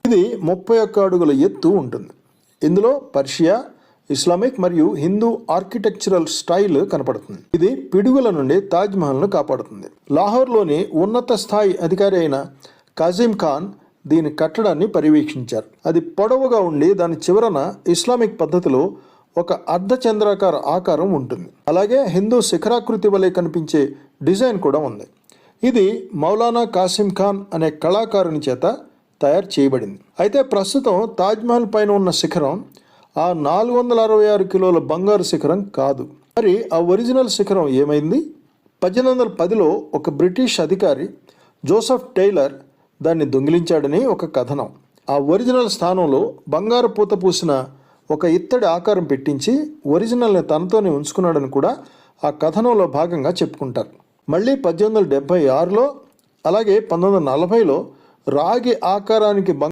ఇది 31 అడుగుల ఎత్తు ఉంటుంది. ఇందులో పర్షియా, ఇస్లామిక్ మరియు హిందూ ఆర్కిటెక్చరల్ స్టైల్ కనపడుతుంది. ఇది పిడుగుల నుండి తాజ్మహల్ను కాపాడుతుంది. లాహోర్లోని ఉన్నత స్థాయి అధికారి అయిన కాజిం ఖాన్ దీని కట్టడాన్ని పర్యవేక్షించారు. అది పొడవుగా ఉండి దాని చివరన ఇస్లామిక్ పద్ధతిలో ఒక అర్ధచంద్రాకార ఆకారం ఉంటుంది. అలాగే హిందూ శిఖరాకృతి వలె కనిపించే డిజైన్ కూడా ఉంది. ఇది మౌలానా కాసిం ఖాన్ అనే కళాకారుని చేత తయారు చేయబడింది. అయితే ప్రస్తుతం తాజ్మహల్ పైన ఉన్న శిఖరం ఆ 466 కిలోల బంగారు శిఖరం కాదు. మరి ఆ ఒరిజినల్ శిఖరం ఏమైంది? 1810లో ఒక బ్రిటిష్ అధికారి జోసెఫ్ టైలర్ దాన్ని దొంగిలించాడని ఒక కథనం. ఆ ఒరిజినల్ స్థానంలో బంగారు పూత పూసిన ఒక ఇత్తడి ఆకారం పెట్టించి ఒరిజినల్ని తనతోనే ఉంచుకున్నాడని కూడా ఆ కథనంలో భాగంగా చెప్పుకుంటారు. మళ్ళీ 1876లో అలాగే 1940లో రాగి ఆకారానికి